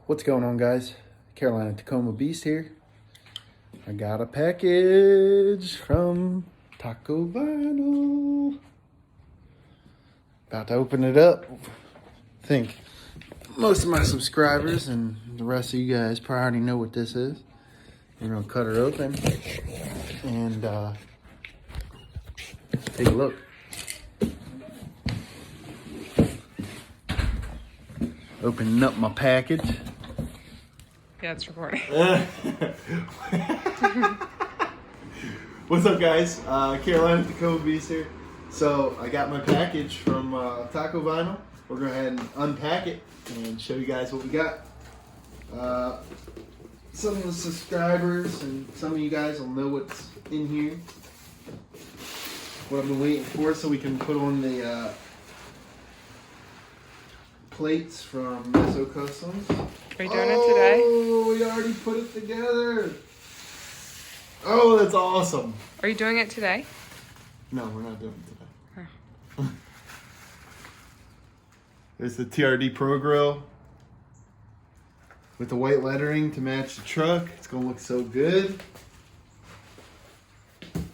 What's going on, guys? Carolina Tacomabeast here. I got a package from Taco Vinyl. About to open it up. I think most of my subscribers and the rest of you guys probably already know what this is. We're gonna cut her open and take a look. Opening up my package. Yeah, it's recording. What's up, guys? Carolina Tacomabeast here. So I got my package from Taco Vinyl. We're going to go ahead and unpack it and show you guys what we got. Some of the subscribers and some of you guys will know what's in here. What I've been waiting for, so we can put on the plates from Meso Customs. Are you doing it today? Oh, we already put it together. Oh, that's awesome. Are you doing it today? No, we're not doing it today. Oh. There's the TRD Pro Grille with the white lettering to match the truck. It's going to look so good.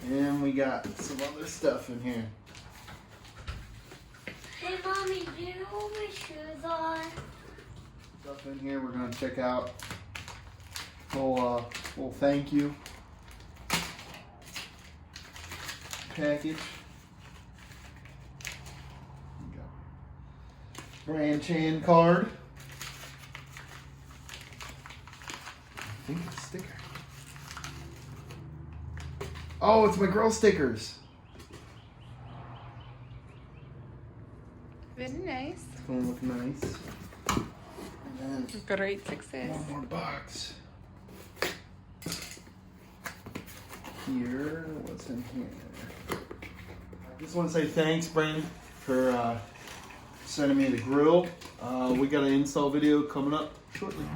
And we got some other stuff in here. Hey, Mommy, do you know what my shoes are? Stuff in here. We're going to check out. Little thank you package. Brand Chan card. I think it's a sticker. Oh, it's my girl stickers. Very nice. It's gonna look nice. And We've got our 8/6s. then one more box. Here, what's in here? I just want to say thanks, Brandon, for sending me the grill. We got an install video coming up shortly.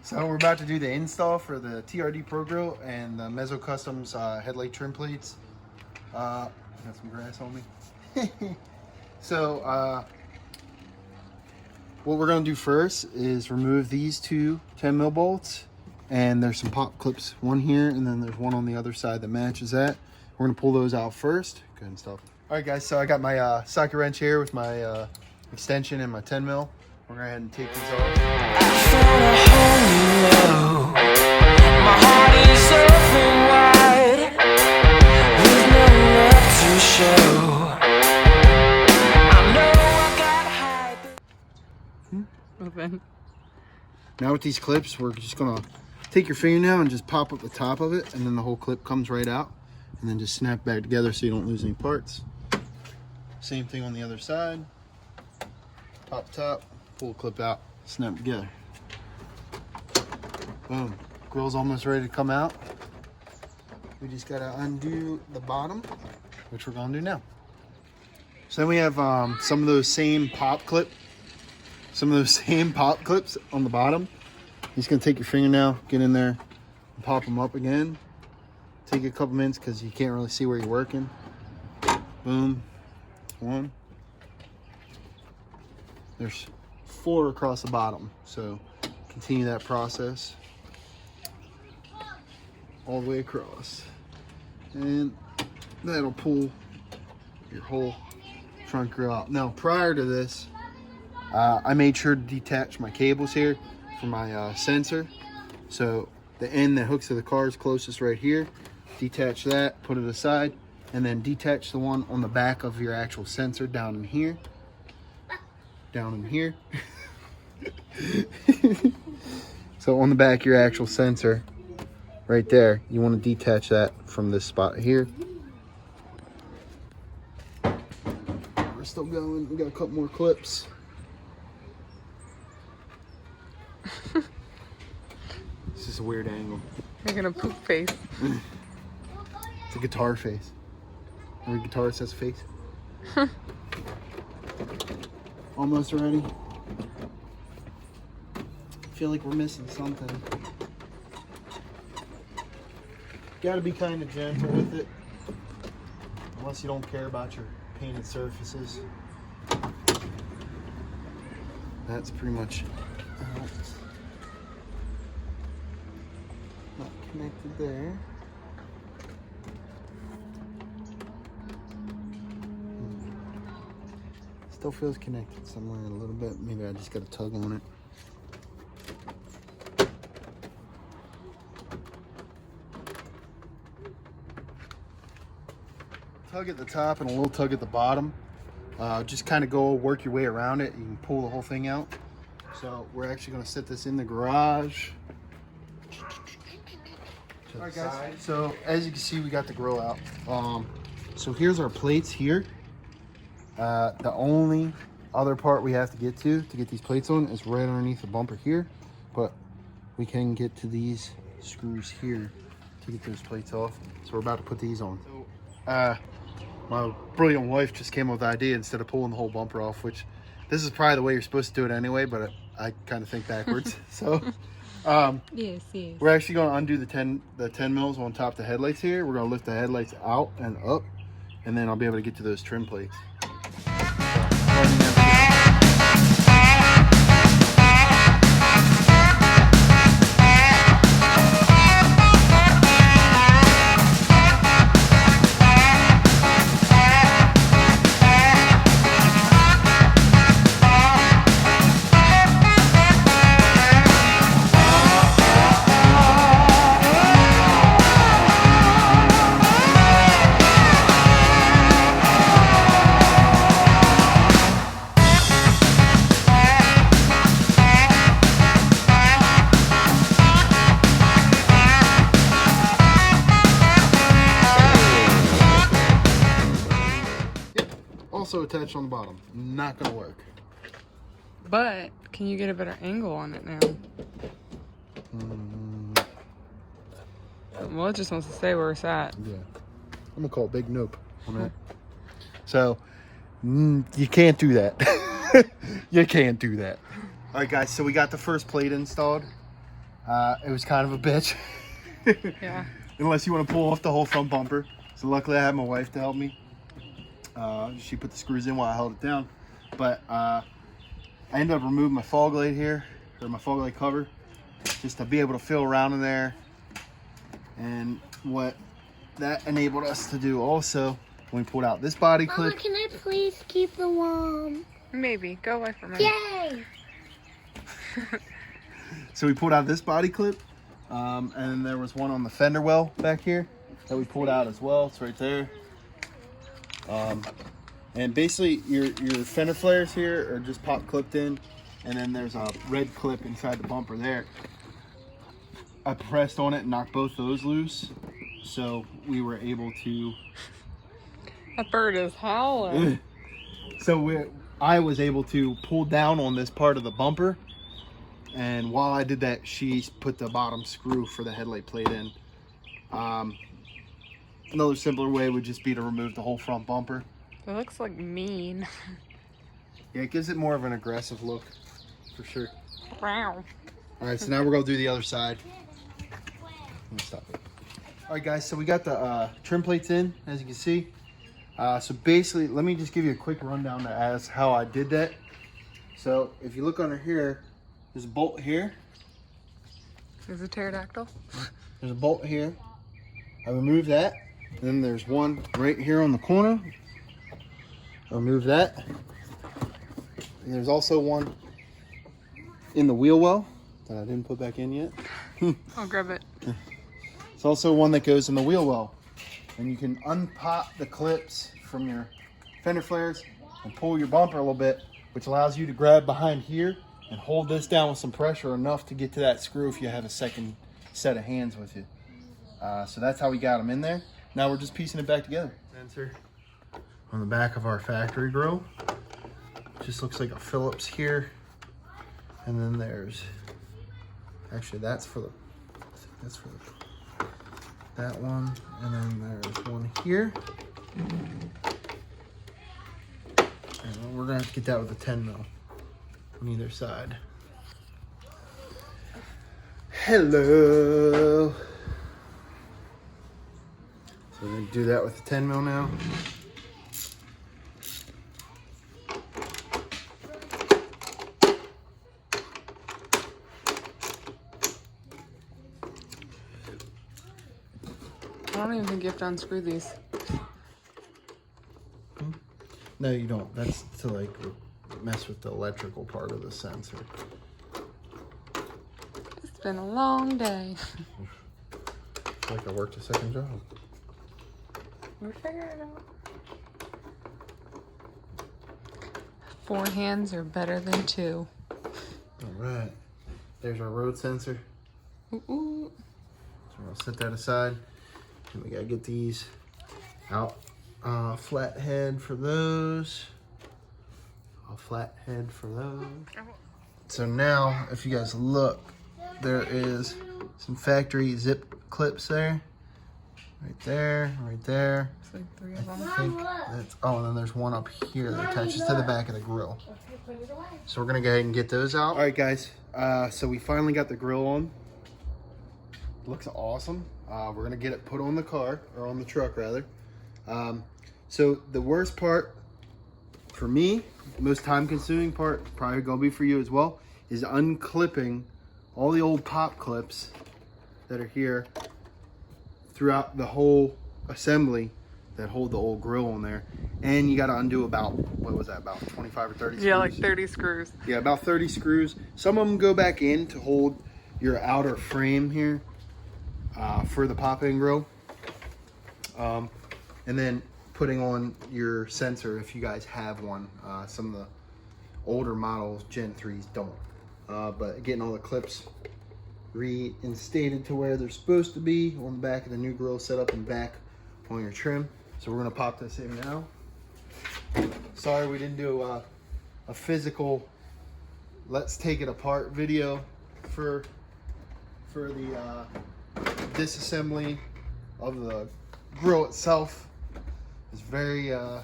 So we're about to do the install for the TRD Pro Grille and the Meso Customs headlight trim plates. Got some grass on me. So what we're going to do first is remove these two 10mm bolts, and there's some pop clips, one here and then there's one on the other side that matches that. We're going to pull those out first. Go ahead and stop. All right, guys, so I got my socket wrench here with my extension and my 10mm. We're going to go ahead and take these off. My heart is open wide, with no left to show. I know I got hype. Open. Now with these clips, we're just gonna take your fingernail and just pop up the top of it, and then the whole clip comes right out, and then just snap back together so you don't lose any parts. Same thing on the other side. Pop top, pull the clip out, snap together. Boom. Grill's almost ready to come out. We just gotta undo the bottom, which we're gonna do now. So then we have some of those same pop clips on the bottom. You're just gonna take your fingernail, get in there, and pop them up again. Take a couple minutes because you can't really see where you're working. Boom. One. There's 4 across the bottom. So continue that process all the way across, and that'll pull your whole front grill out. Now, prior to this, I made sure to detach my cables here for my sensor. So the end that hooks to the car is closest right here. Detach that, put it aside, and then detach the one on the back of your actual sensor down in here. Down in here. So on the back of your actual sensor, right there, you want to detach that from this spot here. We're still going. We got a couple more clips. This is a weird angle. You're gonna poop face. It's a guitar face. Every guitarist has a face. Almost ready. feel like we're missing something. Gotta be kind of gentle with it. Unless you don't care about your painted surfaces. That's pretty much not connected there. Still feels connected somewhere a little bit. Maybe I just got to tug on it. Tug at the top and a little tug at the bottom. Just kind of go work your way around it. You can pull the whole thing out. So we're actually going to set this in the garage. All right, guys. So as you can see, we got the grill out. So here's our plates here. The only other part we have to get these plates on is right underneath the bumper here. But we can get to these screws here to get those plates off. So we're about to put these on. So, my brilliant wife just came up with the idea instead of pulling the whole bumper off, which this is probably the way you're supposed to do it anyway, but I kind of think backwards. So yes. we're actually going to undo the 10 mils on top of the headlights here. We're going to lift the headlights out and up, and then I'll be able to get to those trim plates. Also attached on the bottom. Not gonna work. But can you get a better angle on it now? Well, it just wants to say where it's at. Yeah. I'm gonna call it big nope on that. So you can't do that. You can't do that. All right, guys. So we got the first plate installed. It was kind of a bitch. Yeah. Unless you want to pull off the whole front bumper. So luckily I had my wife to help me. She put the screws in while I held it down. But I ended up removing my fog light here, or my fog light cover, just to be able to feel around in there. And what that enabled us to do also, when we pulled out this body Mama, clip. can I please keep the worm? Maybe. Go away from it. Yay! So we pulled out this body clip, and there was one on the fender well back here that we pulled out as well. It's right there. And basically your fender flares here are just pop clipped in, and then there's a red clip inside the bumper there. I pressed on it and knocked both those loose, so we were able to. That bird is howling. So I was able to pull down on this part of the bumper, and while I did that, she put the bottom screw for the headlight plate in. Another simpler way would just be to remove the whole front bumper. It looks like mean. Yeah, it gives it more of an aggressive look, for sure. Wow. All right, so now we're gonna do the other side. Let me stop it. All right, guys, so we got the trim plates in, as you can see. So basically, let me just give you a quick rundown as how I did that. So if you look under here, there's a bolt here. Is it pterodactyl? There's a bolt here. I removed that. And then there's one right here on the corner. I removed that. And there's also one in the wheel well that I didn't put back in yet. I'll grab it. It's also one that goes in the wheel well. And you can unpop the clips from your fender flares and pull your bumper a little bit, which allows you to grab behind here and hold this down with some pressure enough to get to that screw if you have a second set of hands with you. So that's how we got them in there. Now we're just piecing it back together. Sensor on the back of our factory grill. Just looks like a Phillips here. And then there's, actually that's for the that one. And then there's one here. And we're gonna have to get that with a 10 mil on either side. Hello. So we're gonna do that with the 10 mil now. I don't even think you have to unscrew these. No, you don't. That's to like mess with the electrical part of the sensor. It's been a long day. Like I worked a second job. We'll figure it out. 4 hands are better than 2. All right. There's our road sensor. Ooh, ooh. So we'll set that aside. And we gotta get these out. Flat head for those. A flat head for those. So now, if you guys look, there is some factory zip clips there. Right there, right there. It's like 3 of them. I think that's, oh, and then there's one up here that attaches to the back of the grill. So we're gonna go ahead and get those out. All right, guys. So we finally got the grill on. Looks awesome. We're gonna get it put on the car, or on the truck rather. So the worst part for me, the most time-consuming part, probably gonna be for you as well, is unclipping all the old pop clips that are here throughout the whole assembly that hold the old grill on there. And you gotta undo about, what was that, about 25 or 30 screws? Yeah, like 30 screws. Yeah, about 30 screws. Some of them go back in to hold your outer frame here for the pop-in grill. And then putting on your sensor if you guys have one. Some of the older models, Gen 3s, don't. But getting all the clips reinstated to where they're supposed to be on the back of the new grill setup and back on your trim. So we're gonna pop this in now. Sorry we didn't do a physical let's take it apart video for the disassembly of the grill itself. It's very kind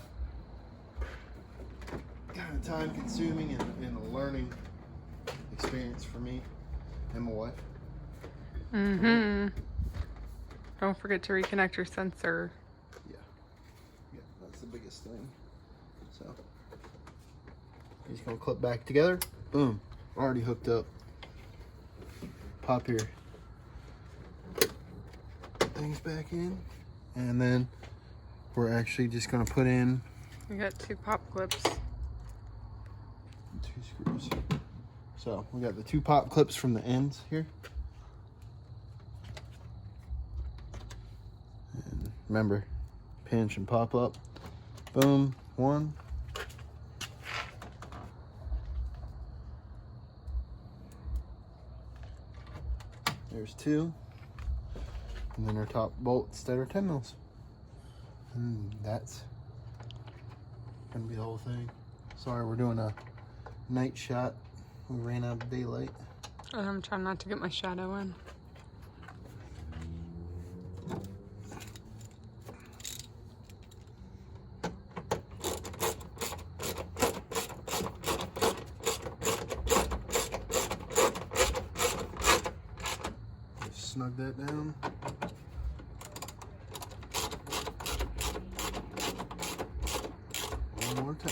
of time consuming and a learning experience for me and my wife. Mm-hmm. Don't forget to reconnect your sensor. Yeah, that's the biggest thing. So he's gonna clip back together. Boom, already hooked up. Pop your things back in, and then we're actually just gonna put in We got 2 pop clips. 2 screws. So we got the 2 pop clips from the ends here. And remember, pinch and pop up. Boom, 1. There's 2. And then our top bolts that are 10 mils. And that's gonna be the whole thing. Sorry, we're doing a night shot. We ran out of daylight. I'm trying not to get my shadow in. Just snug that down. One more time.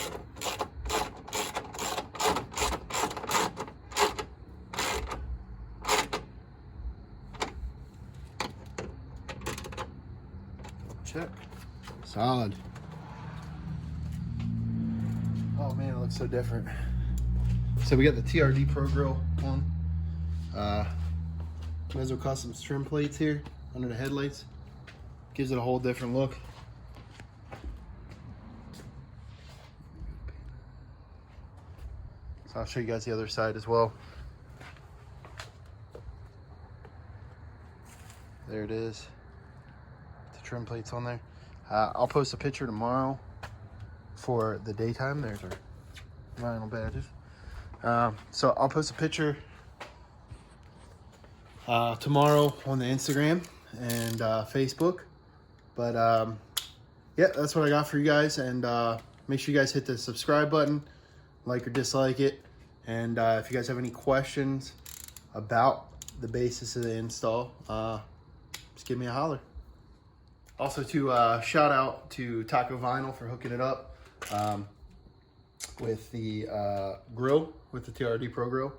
Check. Solid. Oh man, it looks so different. So we got the TRD Pro Grille on. Meso Customs trim plates here under the headlights. Gives it a whole different look. So I'll show you guys the other side as well. There it is. The trim plates on there. I'll post a picture tomorrow for the daytime. There's our vinyl badges. So I'll post a picture tomorrow on the Instagram and Facebook. But yeah, that's what I got for you guys. And make sure you guys hit the subscribe button, like or dislike it. And if you guys have any questions about the basis of the install, just give me a holler. Also to shout out to Taco Vinyl for hooking it up with the grill, with the TRD Pro Grille,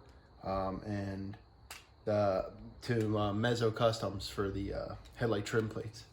and to Meso Customs for the headlight trim plates.